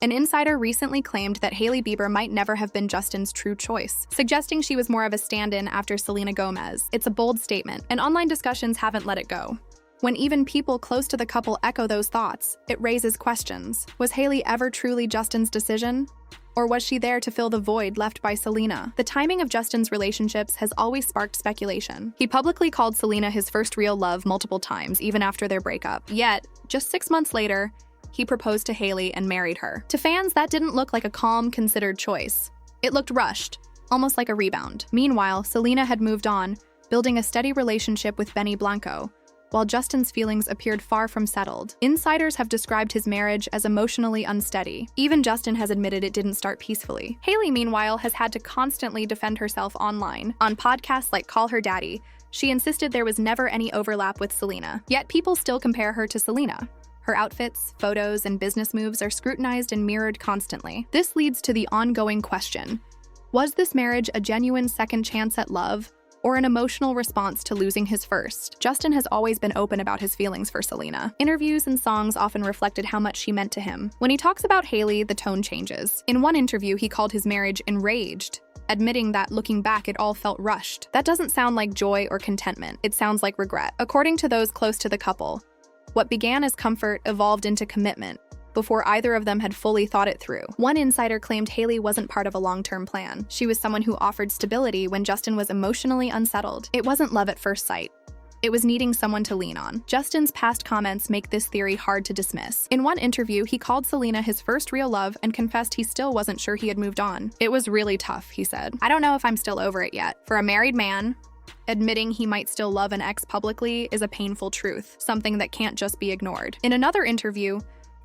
An insider recently claimed that Hailey Bieber might never have been Justin's true choice, suggesting she was more of a stand-in after Selena Gomez. It's a bold statement, and online discussions haven't let it go. When even people close to the couple echo those thoughts, it raises questions. Was Hailey ever truly Justin's decision? Or was she there to fill the void left by Selena? The timing of Justin's relationships has always sparked speculation. He publicly called Selena his first real love multiple times, even after their breakup. Yet, just 6 months later, he proposed to Hailey and married her. To fans, that didn't look like a calm, considered choice. It looked rushed, almost like a rebound. Meanwhile, Selena had moved on, building a steady relationship with Benny Blanco, while Justin's feelings appeared far from settled. Insiders have described his marriage as emotionally unsteady. Even Justin has admitted it didn't start peacefully. Hailey, meanwhile, has had to constantly defend herself online. On podcasts like Call Her Daddy, she insisted there was never any overlap with Selena. Yet people still compare her to Selena. Her outfits, photos, and business moves are scrutinized and mirrored constantly. This leads to the ongoing question: was this marriage a genuine second chance at love, or an emotional response to losing his first? Justin has always been open about his feelings for Selena. Interviews and songs often reflected how much she meant to him. When he talks about Hailey, the tone changes. In one interview, he called his marriage enraged, admitting that looking back, it all felt rushed. That doesn't sound like joy or contentment. It sounds like regret. According to those close to the couple, what began as comfort evolved into commitment before either of them had fully thought it through. One insider claimed Hailey wasn't part of a long-term plan. She was someone who offered stability when Justin was emotionally unsettled. It wasn't love at first sight. It was needing someone to lean on. Justin's past comments make this theory hard to dismiss. In one interview, he called Selena his first real love and confessed he still wasn't sure he had moved on. It was really tough, he said. I don't know if I'm still over it yet. For a married man, admitting he might still love an ex publicly is a painful truth, something that can't just be ignored. In another interview,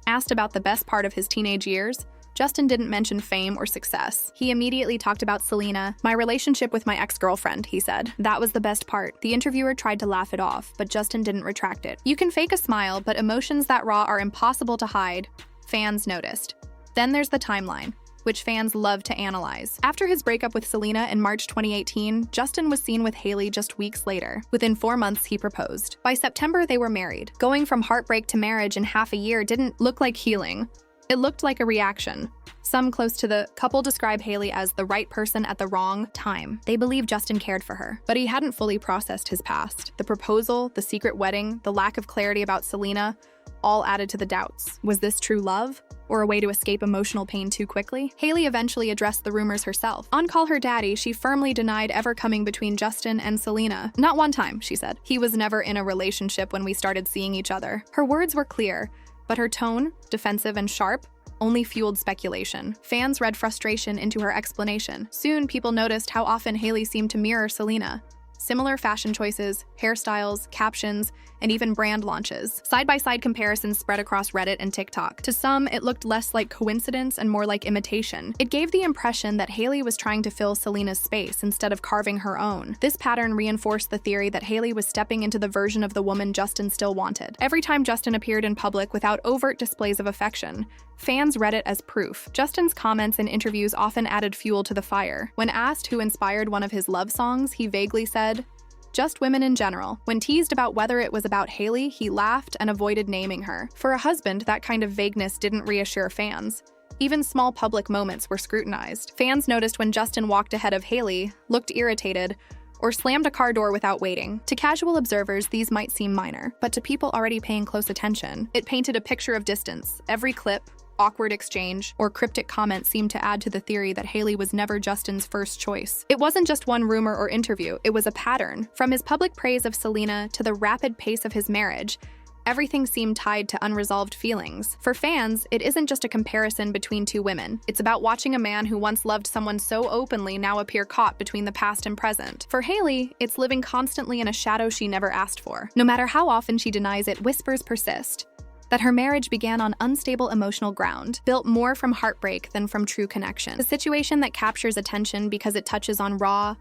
asked about the best part of his teenage years, Justin didn't mention fame or success. He immediately talked about Selena. My relationship with my ex-girlfriend, he said. That was the best part. The interviewer tried to laugh it off, but Justin didn't retract it. You can fake a smile, but emotions that raw are impossible to hide, fans noticed. Then there's the timeline, which fans love to analyze. After his breakup with Selena in March 2018, Justin was seen with Hailey just weeks later. Within 4 months, he proposed. By September, they were married. Going from heartbreak to marriage in half a year didn't look like healing. It looked like a reaction. Some close to the couple describe Hailey as the right person at the wrong time. They believe Justin cared for her, but he hadn't fully processed his past. The proposal, the secret wedding, the lack of clarity about Selena, all added to the doubts. Was this true love, or a way to escape emotional pain too quickly? Hailey eventually addressed the rumors herself. On Call Her Daddy, she firmly denied ever coming between Justin and Selena. Not one time, she said. He was never in a relationship when we started seeing each other. Her words were clear, but her tone, defensive and sharp, only fueled speculation. Fans read frustration into her explanation. Soon, people noticed how often Hailey seemed to mirror Selena. Similar fashion choices, hairstyles, captions, and even brand launches. Side-by-side comparisons spread across Reddit and TikTok. To some, it looked less like coincidence and more like imitation. It gave the impression that Hailey was trying to fill Selena's space instead of carving her own. This pattern reinforced the theory that Hailey was stepping into the version of the woman Justin still wanted. Every time Justin appeared in public without overt displays of affection, fans read it as proof. Justin's comments and interviews often added fuel to the fire. When asked who inspired one of his love songs, he vaguely said, "Just women in general." When teased about whether it was about Hailey, he laughed and avoided naming her. For a husband, that kind of vagueness didn't reassure fans. Even small public moments were scrutinized. Fans noticed when Justin walked ahead of Hailey, looked irritated, or slammed a car door without waiting. To casual observers, these might seem minor, but to people already paying close attention, it painted a picture of distance. Every clip, awkward exchange, or cryptic comment seemed to add to the theory that Hailey was never Justin's first choice. It wasn't just one rumor or interview, it was a pattern. From his public praise of Selena to the rapid pace of his marriage, everything seemed tied to unresolved feelings. For fans, it isn't just a comparison between two women. It's about watching a man who once loved someone so openly now appear caught between the past and present. For Hailey, it's living constantly in a shadow she never asked for. No matter how often she denies it, whispers persist. That her marriage began on unstable emotional ground, built more from heartbreak than from true connection. A situation that captures attention because it touches on raw,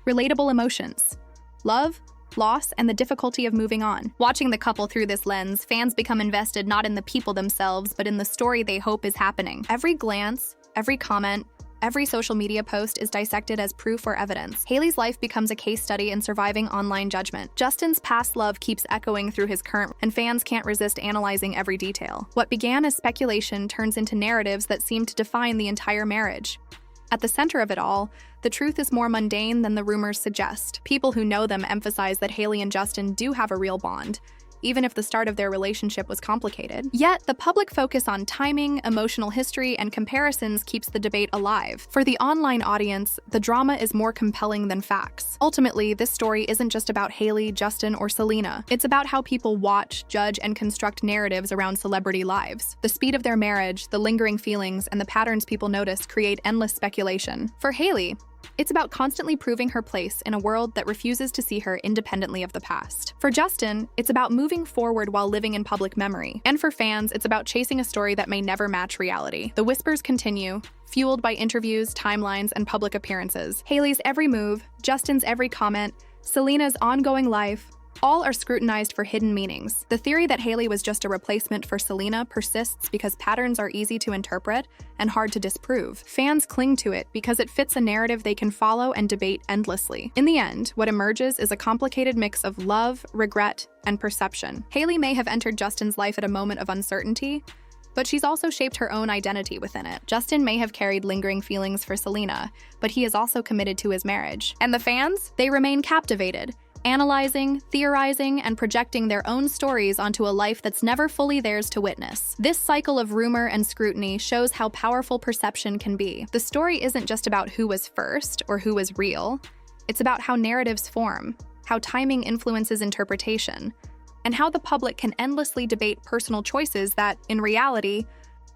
relatable emotions. Love, loss, and the difficulty of moving on. Watching the couple through this lens, fans become invested not in the people themselves, but in the story they hope is happening. Every glance, every comment, Every social media post is dissected as proof or evidence. Hailey's life becomes a case study in surviving online judgment. Justin's past love keeps echoing through his current, and fans can't resist analyzing every detail. What began as speculation turns into narratives that seem to define the entire marriage. At the center of it all, the truth is more mundane than the rumors suggest. People who know them emphasize that Hailey and Justin do have a real bond, even if the start of their relationship was complicated. Yet, the public focus on timing, emotional history, and comparisons keeps the debate alive. For the online audience, the drama is more compelling than facts. Ultimately, this story isn't just about Hailey, Justin, or Selena. It's about how people watch, judge, and construct narratives around celebrity lives. The speed of their marriage, the lingering feelings, and the patterns people notice create endless speculation. For Hailey, it's about constantly proving her place in a world that refuses to see her independently of the past. For Justin, it's about moving forward while living in public memory. And for fans, it's about chasing a story that may never match reality. The whispers continue, fueled by interviews, timelines, and public appearances. Hailey's every move, Justin's every comment, Selena's ongoing life, all are scrutinized for hidden meanings. The theory that Hailey was just a replacement for Selena persists because patterns are easy to interpret and hard to disprove. Fans cling to it because it fits a narrative they can follow and debate endlessly. In the end, what emerges is a complicated mix of love, regret, and perception. Hailey may have entered Justin's life at a moment of uncertainty, but she's also shaped her own identity within it. Justin may have carried lingering feelings for Selena, but he is also committed to his marriage. And the fans? They remain captivated, analyzing, theorizing, and projecting their own stories onto a life that's never fully theirs to witness. This cycle of rumor and scrutiny shows how powerful perception can be. The story isn't just about who was first or who was real. It's about how narratives form, how timing influences interpretation, and how the public can endlessly debate personal choices that, in reality,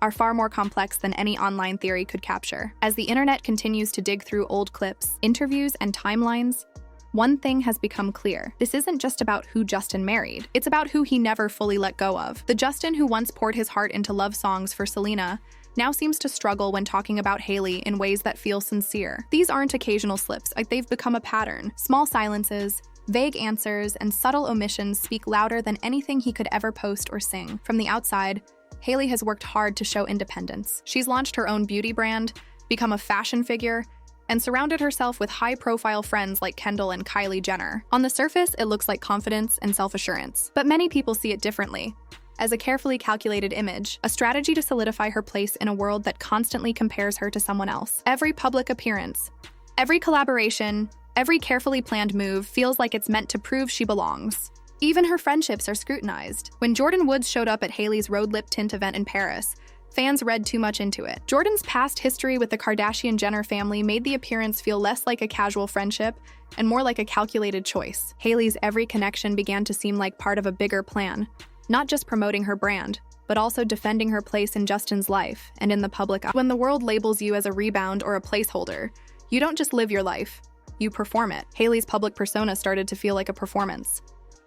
are far more complex than any online theory could capture. As the internet continues to dig through old clips, interviews, and timelines, one thing has become clear. This isn't just about who Justin married. It's about who he never fully let go of. The Justin who once poured his heart into love songs for Selena now seems to struggle when talking about Hailey in ways that feel sincere. These aren't occasional slips, they've become a pattern. Small silences, vague answers, and subtle omissions speak louder than anything he could ever post or sing. From the outside, Hailey has worked hard to show independence. She's launched her own beauty brand, become a fashion figure, and surrounded herself with high-profile friends like Kendall and Kylie Jenner. On the surface, it looks like confidence and self-assurance. But many people see it differently, as a carefully calculated image, a strategy to solidify her place in a world that constantly compares her to someone else. Every public appearance, every collaboration, every carefully planned move feels like it's meant to prove she belongs. Even her friendships are scrutinized. When Jordyn Woods showed up at Hailey's Road Lip Tint event in Paris, fans read too much into it. Jordyn's past history with the Kardashian-Jenner family made the appearance feel less like a casual friendship and more like a calculated choice. Hailey's every connection began to seem like part of a bigger plan, not just promoting her brand, but also defending her place in Justin's life and in the public eye. When the world labels you as a rebound or a placeholder, you don't just live your life, you perform it. Hailey's public persona started to feel like a performance,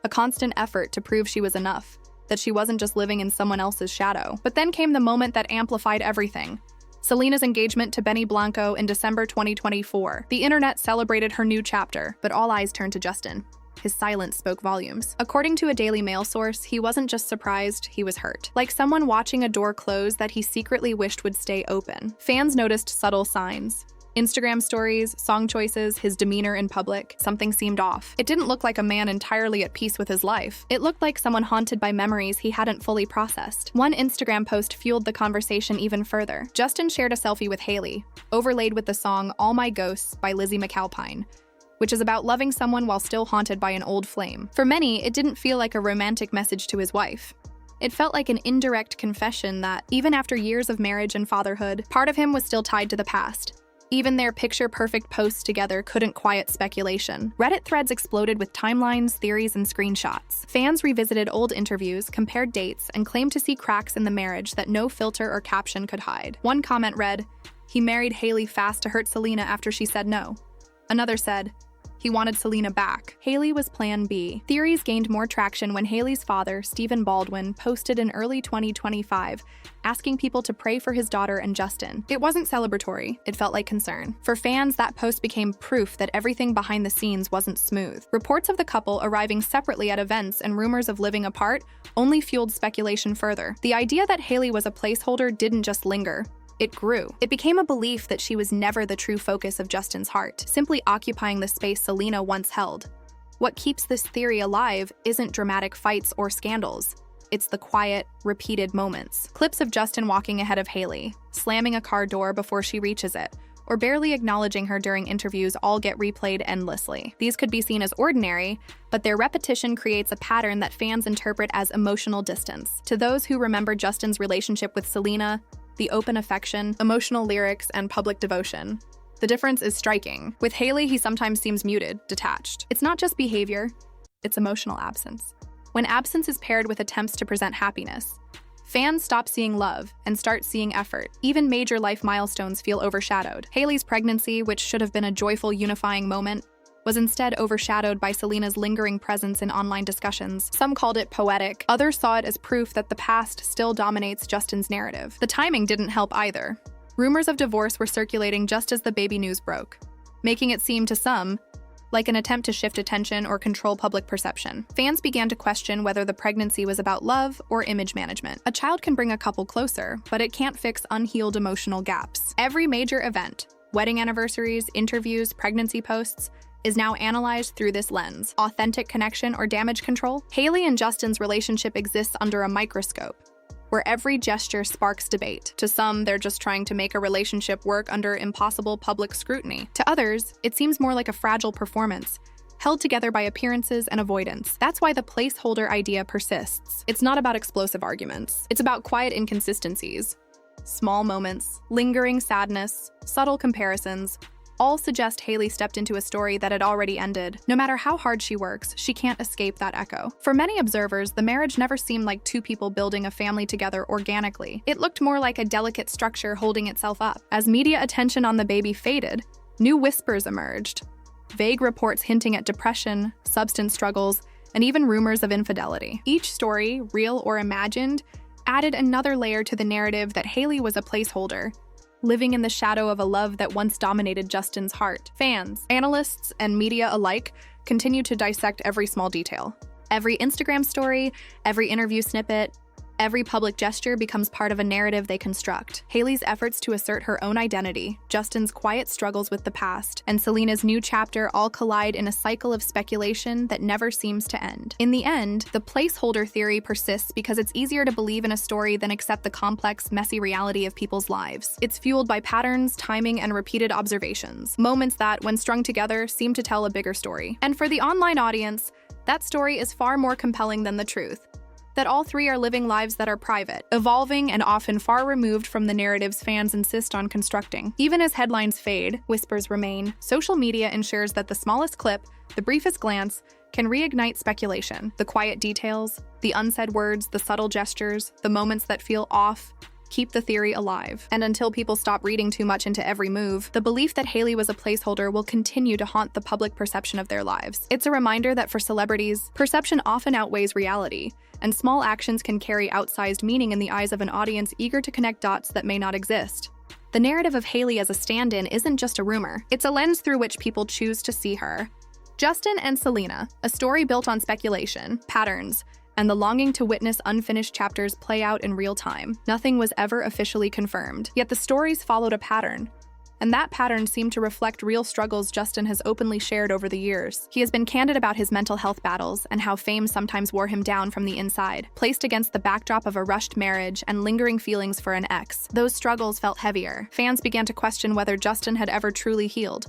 a constant effort to prove she was enough, that she wasn't just living in someone else's shadow. But then came the moment that amplified everything. Selena's engagement to Benny Blanco in December 2024. The internet celebrated her new chapter, but all eyes turned to Justin. His silence spoke volumes. According to a Daily Mail source, he wasn't just surprised, he was hurt. Like someone watching a door close that he secretly wished would stay open. Fans noticed subtle signs. Instagram stories, song choices, his demeanor in public. Something seemed off. It didn't look like a man entirely at peace with his life. It looked like someone haunted by memories he hadn't fully processed. One Instagram post fueled the conversation even further. Justin shared a selfie with Hailey, overlaid with the song All My Ghosts by Lizzie McAlpine, which is about loving someone while still haunted by an old flame. For many, it didn't feel like a romantic message to his wife. It felt like an indirect confession that, even after years of marriage and fatherhood, part of him was still tied to the past. Even their picture-perfect posts together couldn't quiet speculation. Reddit threads exploded with timelines, theories, and screenshots. Fans revisited old interviews, compared dates, and claimed to see cracks in the marriage that no filter or caption could hide. One comment read, "He married Hailey fast to hurt Selena after she said no." Another said, "He wanted Selena back. Hailey was plan B." Theories gained more traction when Hailey's father, Stephen Baldwin, posted in early 2025, asking people to pray for his daughter and Justin. It wasn't celebratory, it felt like concern. For fans, that post became proof that everything behind the scenes wasn't smooth. Reports of the couple arriving separately at events and rumors of living apart only fueled speculation further. The idea that Hailey was a placeholder didn't just linger, It grew. It became a belief that she was never the true focus of Justin's heart, simply occupying the space Selena once held. What keeps this theory alive isn't dramatic fights or scandals. It's the quiet, repeated moments. Clips of Justin walking ahead of Hailey, slamming a car door before she reaches it, or barely acknowledging her during interviews all get replayed endlessly. These could be seen as ordinary, but their repetition creates a pattern that fans interpret as emotional distance. To those who remember Justin's relationship with Selena, the open affection, emotional lyrics, and public devotion, the difference is striking. With Hailey, he sometimes seems muted, detached. It's not just behavior, it's emotional absence. When absence is paired with attempts to present happiness, fans stop seeing love and start seeing effort. Even major life milestones feel overshadowed. Hailey's pregnancy, which should have been a joyful, unifying moment, was instead overshadowed by Selena's lingering presence in online discussions. Some called it poetic, others saw it as proof that the past still dominates Justin's narrative. The timing didn't help either. Rumors of divorce were circulating just as the baby news broke, making it seem to some like an attempt to shift attention or control public perception. Fans began to question whether the pregnancy was about love or image management. A child can bring a couple closer, but it can't fix unhealed emotional gaps. Every major event, wedding anniversaries, interviews, pregnancy posts, is now analyzed through this lens. Authentic connection or damage control? Hailey and Justin's relationship exists under a microscope, where every gesture sparks debate. To some, they're just trying to make a relationship work under impossible public scrutiny. To others, it seems more like a fragile performance, held together by appearances and avoidance. That's why the placeholder idea persists. It's not about explosive arguments. It's about quiet inconsistencies. Small moments, lingering sadness, subtle comparisons, all suggest Hailey stepped into a story that had already ended. No matter how hard she works, she can't escape that echo. For many observers, the marriage never seemed like two people building a family together organically. It looked more like a delicate structure holding itself up. As media attention on the baby faded, new whispers emerged. Vague reports hinting at depression, substance struggles, and even rumors of infidelity. Each story, real or imagined, added another layer to the narrative that Hailey was a placeholder, living in the shadow of a love that once dominated Justin's heart. Fans, analysts, and media alike continue to dissect every small detail. Every Instagram story, every interview snippet, every public gesture becomes part of a narrative they construct. Hailey's efforts to assert her own identity, Justin's quiet struggles with the past, and Selena's new chapter all collide in a cycle of speculation that never seems to end. In the end, the placeholder theory persists because it's easier to believe in a story than accept the complex, messy reality of people's lives. It's fueled by patterns, timing, and repeated observations, moments that, when strung together, seem to tell a bigger story. And for the online audience, that story is far more compelling than the truth. That all three are living lives that are private, evolving, and often far removed from the narratives fans insist on constructing. Even as headlines fade, whispers remain. Social media ensures that the smallest clip, the briefest glance, can reignite speculation. The quiet details, the unsaid words, the subtle gestures, the moments that feel off, keep the theory alive. And until people stop reading too much into every move, the belief that Hailey was a placeholder will continue to haunt the public perception of their lives. It's a reminder that for celebrities, perception often outweighs reality, and small actions can carry outsized meaning in the eyes of an audience eager to connect dots that may not exist. The narrative of Hailey as a stand-in isn't just a rumor. It's a lens through which people choose to see her. Justin and Selena, a story built on speculation, patterns, and the longing to witness unfinished chapters play out in real time. Nothing was ever officially confirmed, yet the stories followed a pattern. And that pattern seemed to reflect real struggles Justin has openly shared over the years. He has been candid about his mental health battles and how fame sometimes wore him down from the inside. Placed against the backdrop of a rushed marriage and lingering feelings for an ex, those struggles felt heavier. Fans began to question whether Justin had ever truly healed,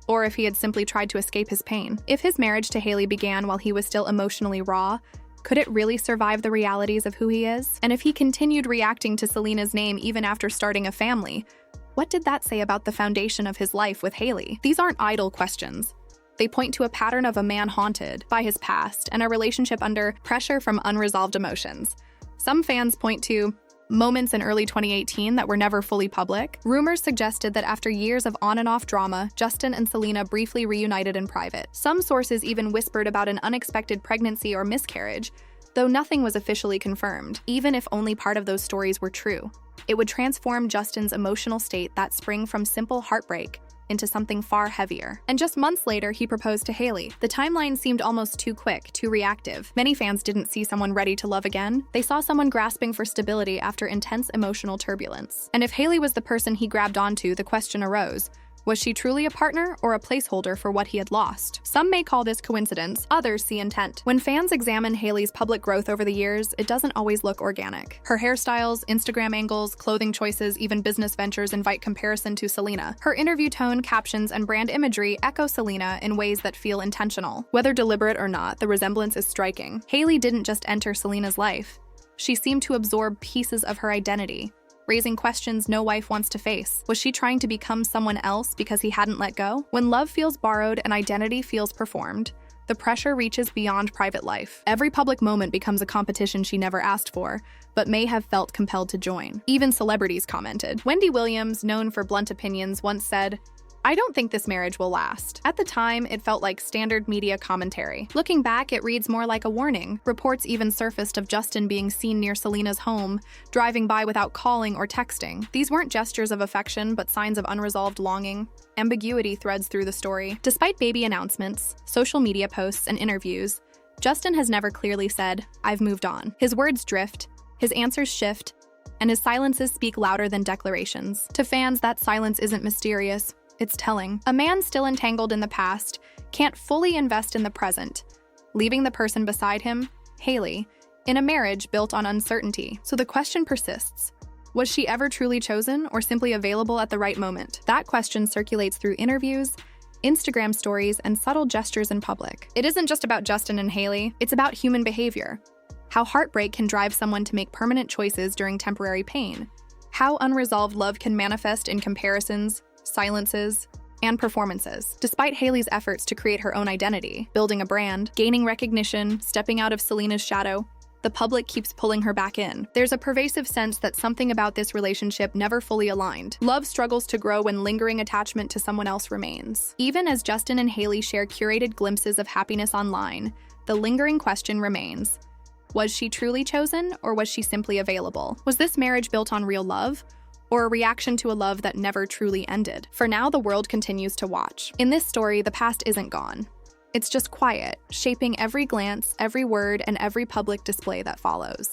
or if he had simply tried to escape his pain. If his marriage to Hailey began while he was still emotionally raw, could it really survive the realities of who he is? And if he continued reacting to Selena's name even after starting a family, what did that say about the foundation of his life with Hailey? These aren't idle questions. They point to a pattern of a man haunted by his past and a relationship under pressure from unresolved emotions. Some fans point to moments in early 2018 that were never fully public. Rumors suggested that after years of on and off drama, Justin and Selena briefly reunited in private. Some sources even whispered about an unexpected pregnancy or miscarriage, though nothing was officially confirmed, even if only part of those stories were true. It would transform Justin's emotional state that spring from simple heartbreak into something far heavier. And just months later, he proposed to Hailey. The timeline seemed almost too quick, too reactive. Many fans didn't see someone ready to love again. They saw someone grasping for stability after intense emotional turbulence. And if Hailey was the person he grabbed onto, the question arose: was she truly a partner or a placeholder for what he had lost? Some may call this coincidence, others see intent. When fans examine Hailey's public growth over the years, it doesn't always look organic. Her hairstyles, Instagram angles, clothing choices, even business ventures invite comparison to Selena. Her interview tone, captions, and brand imagery echo Selena in ways that feel intentional. Whether deliberate or not, the resemblance is striking. Hailey didn't just enter Selena's life. She seemed to absorb pieces of her identity, raising questions no wife wants to face. Was she trying to become someone else because he hadn't let go? When love feels borrowed and identity feels performed, the pressure reaches beyond private life. Every public moment becomes a competition she never asked for, but may have felt compelled to join. Even celebrities commented. Wendy Williams, known for blunt opinions, once said, "I don't think this marriage will last." At the time, it felt like standard media commentary. Looking back, it reads more like a warning. Reports even surfaced of Justin being seen near Selena's home, driving by without calling or texting. These weren't gestures of affection, but signs of unresolved longing. Ambiguity threads through the story. Despite baby announcements, social media posts, and interviews, Justin has never clearly said, "I've moved on." His words drift, his answers shift, and his silences speak louder than declarations. To fans, that silence isn't mysterious. It's telling. A man still entangled in the past can't fully invest in the present, leaving the person beside him, Hailey, in a marriage built on uncertainty. So the question persists. Was she ever truly chosen or simply available at the right moment? That question circulates through interviews, Instagram stories, and subtle gestures in public. It isn't just about Justin and Hailey, it's about human behavior. How heartbreak can drive someone to make permanent choices during temporary pain. How unresolved love can manifest in comparisons, silences, and performances. Despite Hailey's efforts to create her own identity, building a brand, gaining recognition, stepping out of Selena's shadow, the public keeps pulling her back in. There's a pervasive sense that something about this relationship never fully aligned. Love struggles to grow when lingering attachment to someone else remains. Even as Justin and Hailey share curated glimpses of happiness online, the lingering question remains: was she truly chosen, or was she simply available? Was this marriage built on real love, or a reaction to a love that never truly ended? For now, the world continues to watch. In this story, the past isn't gone. It's just quiet, shaping every glance, every word, and every public display that follows.